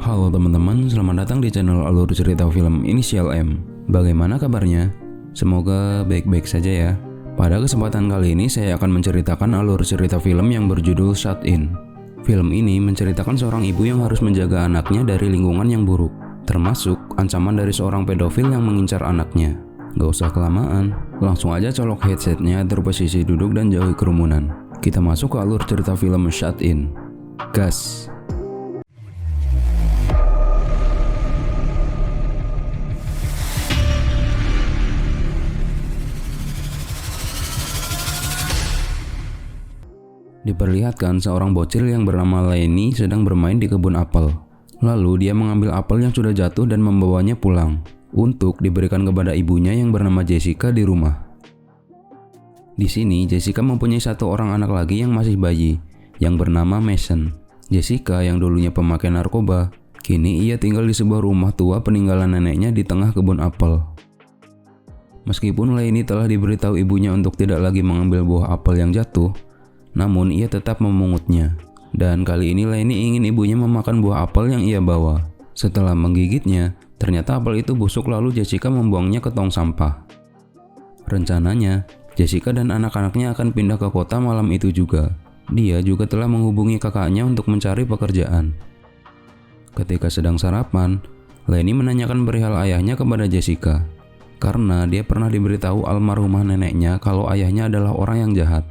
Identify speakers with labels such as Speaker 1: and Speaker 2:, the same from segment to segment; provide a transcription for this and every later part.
Speaker 1: Halo teman-teman, selamat datang di channel Alur Cerita Film Inisial M. Bagaimana kabarnya? Semoga baik-baik saja ya. Pada kesempatan kali ini saya akan menceritakan alur cerita film yang berjudul Shut In. Film ini menceritakan seorang ibu yang harus menjaga anaknya dari lingkungan yang buruk, termasuk ancaman dari seorang pedofil yang mengincar anaknya. Gak usah kelamaan, langsung aja colok headsetnya atur posisi duduk dan jauhi kerumunan. Kita masuk ke alur cerita film Shut In. Gas! Diperlihatkan seorang bocil yang bernama Lenny sedang bermain di kebun apel. Lalu dia mengambil apel yang sudah jatuh dan membawanya pulang untuk diberikan kepada ibunya yang bernama Jessica di rumah. Di sini Jessica mempunyai satu orang anak lagi yang masih bayi yang bernama Mason. Jessica yang dulunya pemakai narkoba, kini ia tinggal di sebuah rumah tua peninggalan neneknya di tengah kebun apel. Meskipun Lenny telah diberitahu ibunya untuk tidak lagi mengambil buah apel yang jatuh, namun ia tetap memungutnya. Dan kali ini Lenny ingin ibunya memakan buah apel yang ia bawa. Setelah menggigitnya, ternyata apel itu busuk lalu Jessica membuangnya ke tong sampah. Rencananya, Jessica dan anak-anaknya akan pindah ke kota malam itu juga. Dia juga telah menghubungi kakaknya untuk mencari pekerjaan. Ketika sedang sarapan, Lenny menanyakan perihal ayahnya kepada Jessica. Karena dia pernah diberitahu almarhumah neneknya kalau ayahnya adalah orang yang jahat.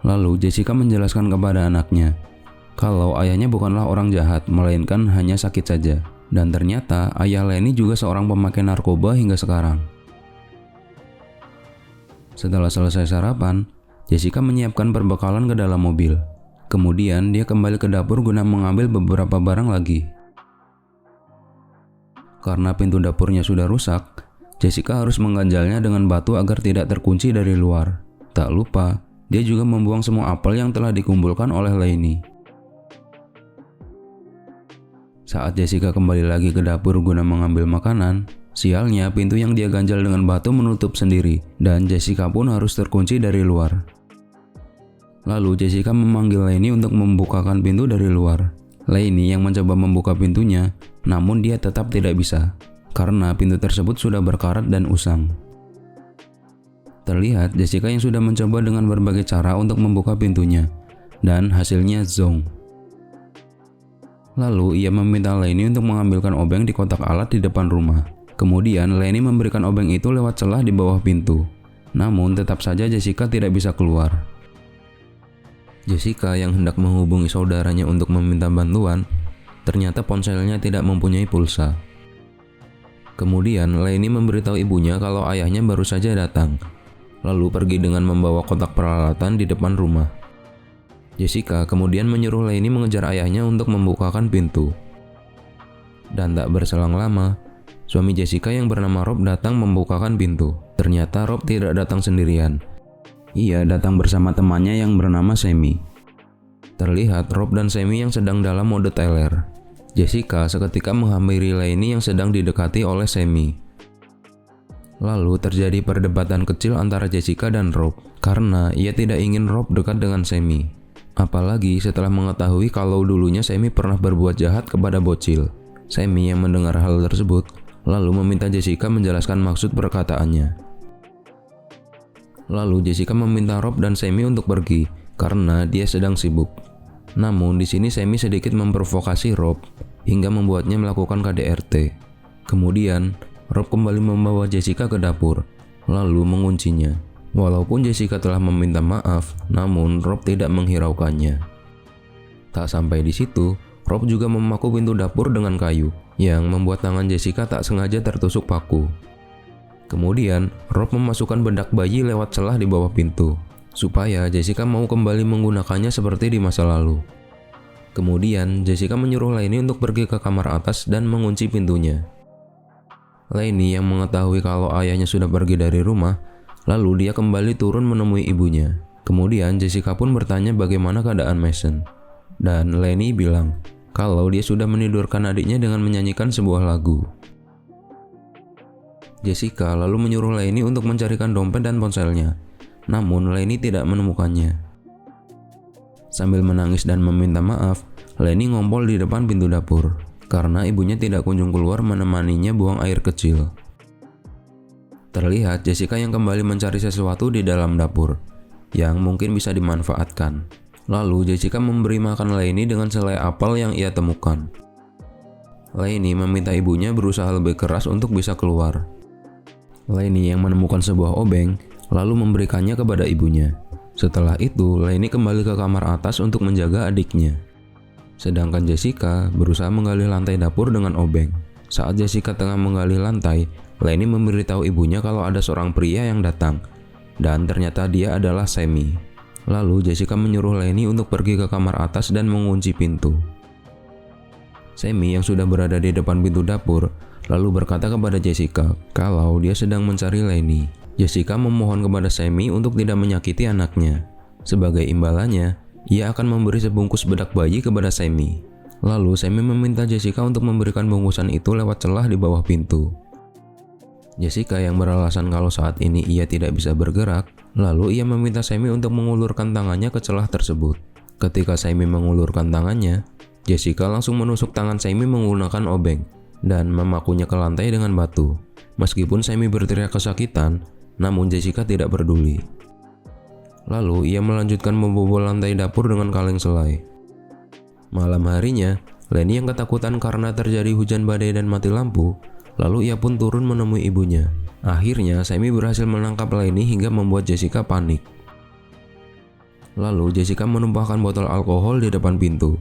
Speaker 1: Lalu Jessica menjelaskan kepada anaknya kalau ayahnya bukanlah orang jahat, melainkan hanya sakit saja. Dan ternyata ayah Lenny juga seorang pemakai narkoba hingga sekarang. Setelah selesai sarapan, Jessica menyiapkan perbekalan ke dalam mobil. Kemudian dia kembali ke dapur guna mengambil beberapa barang lagi. Karena pintu dapurnya sudah rusak, Jessica harus mengganjalnya dengan batu agar tidak terkunci dari luar. Tak lupa, dia juga membuang semua apel yang telah dikumpulkan oleh Lenny. Saat Jessica kembali lagi ke dapur guna mengambil makanan, sialnya pintu yang dia ganjal dengan batu menutup sendiri dan Jessica pun harus terkunci dari luar. Lalu Jessica memanggil Lenny untuk membukakan pintu dari luar. Lenny yang mencoba membuka pintunya, namun dia tetap tidak bisa karena pintu tersebut sudah berkarat dan usang. Terlihat Jessica yang sudah mencoba dengan berbagai cara untuk membuka pintunya, dan hasilnya zonk. Lalu ia meminta Lenny untuk mengambilkan obeng di kotak alat di depan rumah. Kemudian Lenny memberikan obeng itu lewat celah di bawah pintu. Namun tetap saja Jessica tidak bisa keluar. Jessica yang hendak menghubungi saudaranya untuk meminta bantuan, ternyata ponselnya tidak mempunyai pulsa. Kemudian Lenny memberitahu ibunya kalau ayahnya baru saja datang, lalu pergi dengan membawa kotak peralatan di depan rumah. Jessica kemudian menyuruh Lenny mengejar ayahnya untuk membukakan pintu. Dan tak berselang lama, suami Jessica yang bernama Rob datang membukakan pintu. Ternyata Rob tidak datang sendirian. Ia datang bersama temannya yang bernama Sammy. Terlihat Rob dan Sammy yang sedang dalam mode teler. Jessica seketika menghampiri Lenny yang sedang didekati oleh Sammy. Lalu terjadi perdebatan kecil antara Jessica dan Rob karena ia tidak ingin Rob dekat dengan Sammy. Apalagi setelah mengetahui kalau dulunya Sammy pernah berbuat jahat kepada bocil. Sammy yang mendengar hal tersebut lalu meminta Jessica menjelaskan maksud perkataannya. Lalu Jessica meminta Rob dan Sammy untuk pergi karena dia sedang sibuk. Namun di sini Sammy sedikit memprovokasi Rob hingga membuatnya melakukan KDRT. Kemudian Rob kembali membawa Jessica ke dapur, lalu menguncinya. Walaupun Jessica telah meminta maaf, namun Rob tidak menghiraukannya. Tak sampai di situ, Rob juga memaku pintu dapur dengan kayu, yang membuat tangan Jessica tak sengaja tertusuk paku. Kemudian, Rob memasukkan bedak bayi lewat celah di bawah pintu, supaya Jessica mau kembali menggunakannya seperti di masa lalu. Kemudian, Jessica menyuruh Lenny untuk pergi ke kamar atas dan mengunci pintunya. Lenny yang mengetahui kalau ayahnya sudah pergi dari rumah, lalu dia kembali turun menemui ibunya. Kemudian Jessica pun bertanya bagaimana keadaan Mason. Dan Lenny bilang kalau dia sudah menidurkan adiknya dengan menyanyikan sebuah lagu. Jessica lalu menyuruh Lenny untuk mencarikan dompet dan ponselnya. Namun Lenny tidak menemukannya. Sambil menangis dan meminta maaf, Lenny ngompol di depan pintu dapur. karena ibunya tidak kunjung keluar menemaninya buang air kecil. Terlihat Jessica yang kembali mencari sesuatu di dalam dapur yang mungkin bisa dimanfaatkan. Lalu Jessica memberi makan Lainey dengan selai apel yang ia temukan. Lainey meminta ibunya berusaha lebih keras untuk bisa keluar. Lainey yang menemukan sebuah obeng lalu memberikannya kepada ibunya. Setelah itu, Lainey kembali ke kamar atas untuk menjaga adiknya. Sedangkan Jessica berusaha menggali lantai dapur dengan obeng. Saat Jessica tengah menggali lantai, Lainey memberitahu ibunya kalau ada seorang pria yang datang, dan ternyata dia adalah Sammy. Lalu Jessica menyuruh Lainey untuk pergi ke kamar atas dan mengunci pintu. Sammy yang sudah berada di depan pintu dapur lalu berkata kepada Jessica kalau dia sedang mencari Lainey. Jessica memohon kepada Sammy untuk tidak menyakiti anaknya. Sebagai imbalannya, ia akan memberi sebungkus bedak bayi kepada Sammy. Lalu Sammy meminta Jessica untuk memberikan bungkusan itu lewat celah di bawah pintu. Jessica yang beralasan kalau saat ini ia tidak bisa bergerak, lalu ia meminta Sammy untuk mengulurkan tangannya ke celah tersebut. Ketika Sammy mengulurkan tangannya, Jessica langsung menusuk tangan Sammy menggunakan obeng dan memakunya ke lantai dengan batu. Meskipun Sammy berteriak kesakitan, namun Jessica tidak peduli. Lalu ia melanjutkan membobol lantai dapur dengan kaleng selai. Malam harinya, Lainey yang ketakutan karena terjadi hujan badai dan mati lampu, lalu ia pun turun menemui ibunya. Akhirnya Sammy berhasil menangkap Lainey hingga membuat Jessica panik. Lalu Jessica menumpahkan botol alkohol di depan pintu.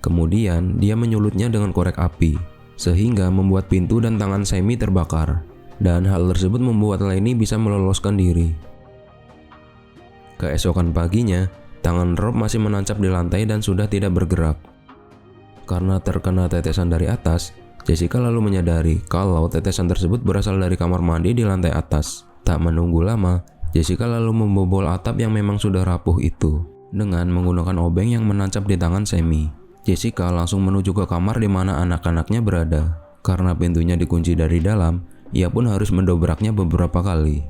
Speaker 1: Kemudian dia menyulutnya dengan korek api, sehingga membuat pintu dan tangan Sammy terbakar. Dan hal tersebut membuat Lainey bisa meloloskan diri. Keesokan paginya, tangan Rob masih menancap di lantai dan sudah tidak bergerak. Karena terkena tetesan dari atas, Jessica lalu menyadari kalau tetesan tersebut berasal dari kamar mandi di lantai atas. Tak menunggu lama, Jessica lalu membobol atap yang memang sudah rapuh itu dengan menggunakan obeng yang menancap di tangan Sammy. Jessica langsung menuju ke kamar di mana anak-anaknya berada. Karena pintunya dikunci dari dalam, ia pun harus mendobraknya beberapa kali.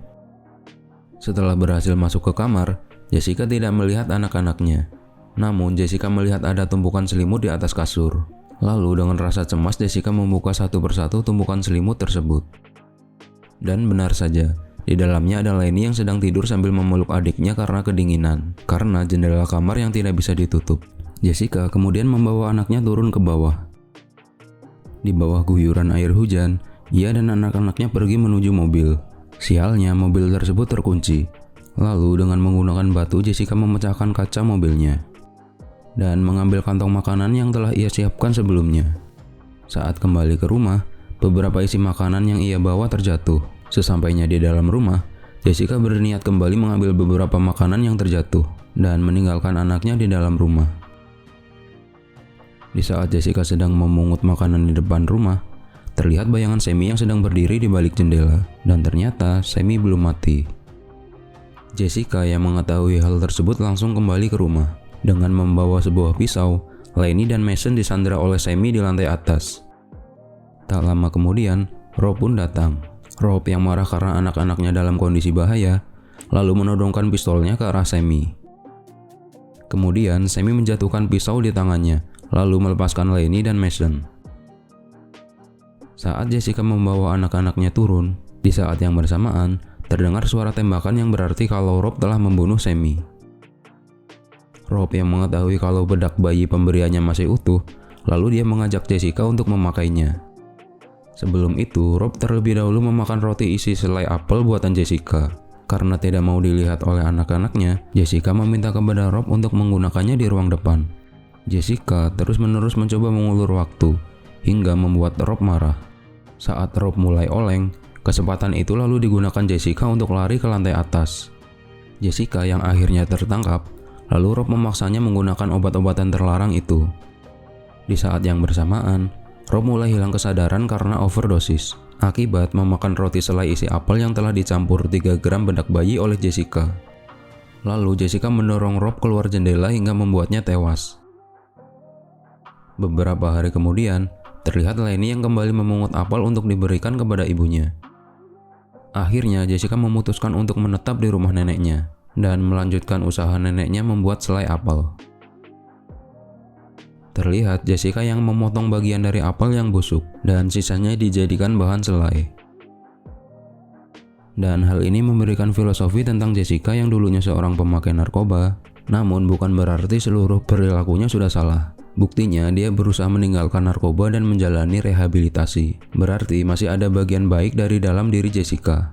Speaker 1: Setelah berhasil masuk ke kamar, Jessica tidak melihat anak-anaknya. Namun Jessica melihat ada tumpukan selimut di atas kasur. Lalu dengan rasa cemas Jessica membuka satu persatu tumpukan selimut tersebut. Dan benar saja, di dalamnya ada Lainey yang sedang tidur sambil memeluk adiknya karena kedinginan, karena jendela kamar yang tidak bisa ditutup. Jessica kemudian membawa anaknya turun ke bawah. Di bawah guyuran air hujan, ia dan anak-anaknya pergi menuju mobil. Sialnya, mobil tersebut terkunci. Lalu dengan menggunakan batu, Jessica memecahkan kaca mobilnya dan mengambil kantong makanan yang telah ia siapkan sebelumnya. Saat kembali ke rumah, beberapa isi makanan yang ia bawa terjatuh. Sesampainya di dalam rumah, Jessica berniat kembali mengambil beberapa makanan yang terjatuh dan meninggalkan anaknya di dalam rumah. Di saat Jessica sedang memungut makanan di depan rumah, terlihat bayangan Sammy yang sedang berdiri di balik jendela, dan ternyata Sammy belum mati. Jessica yang mengetahui hal tersebut langsung kembali ke rumah. Dengan membawa sebuah pisau, Lainey dan Mason disandera oleh Sammy di lantai atas. Tak lama kemudian, Rob pun datang. Rob yang marah karena anak-anaknya dalam kondisi bahaya, lalu menodongkan pistolnya ke arah Sammy. Kemudian Sammy menjatuhkan pisau di tangannya, lalu melepaskan Lainey dan Mason. Saat Jessica membawa anak-anaknya turun, di saat yang bersamaan, terdengar suara tembakan yang berarti kalau Rob telah membunuh Sammy. Rob yang mengetahui kalau bedak bayi pemberiannya masih utuh, lalu dia mengajak Jessica untuk memakainya. Sebelum itu, Rob terlebih dahulu memakan roti isi selai apel buatan Jessica. Karena tidak mau dilihat oleh anak-anaknya, Jessica meminta kepada Rob untuk menggunakannya di ruang depan. Jessica terus-menerus mencoba mengulur waktu, hingga membuat Rob marah. Saat Rob mulai oleng, kesempatan itu lalu digunakan Jessica untuk lari ke lantai atas. Jessica yang akhirnya tertangkap, lalu Rob memaksanya menggunakan obat-obatan terlarang itu. Di saat yang bersamaan, Rob mulai hilang kesadaran karena overdosis, akibat memakan roti selai isi apel yang telah dicampur 3 gram bedak bayi oleh Jessica. Lalu Jessica mendorong Rob keluar jendela hingga membuatnya tewas. Beberapa hari kemudian, terlihat Lainey yang kembali memungut apel untuk diberikan kepada ibunya. Akhirnya Jessica memutuskan untuk menetap di rumah neneknya dan melanjutkan usaha neneknya membuat selai apel. Terlihat Jessica yang memotong bagian dari apel yang busuk dan sisanya dijadikan bahan selai. Dan hal ini memberikan filosofi tentang Jessica yang dulunya seorang pemakai narkoba. Namun bukan berarti seluruh perilakunya sudah salah. Buktinya dia berusaha meninggalkan narkoba dan menjalani rehabilitasi. Berarti masih ada bagian baik dari dalam diri Jessica.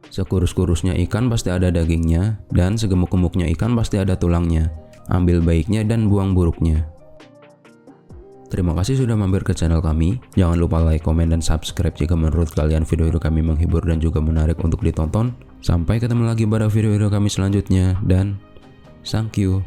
Speaker 1: Sekurus-kurusnya ikan pasti ada dagingnya, dan segemuk-gemuknya ikan pasti ada tulangnya. Ambil baiknya dan buang buruknya. Terima kasih sudah mampir ke channel kami. Jangan lupa like, komen, dan subscribe jika menurut kalian video-video kami menghibur dan juga menarik untuk ditonton. Sampai ketemu lagi pada video-video kami selanjutnya, dan thank you.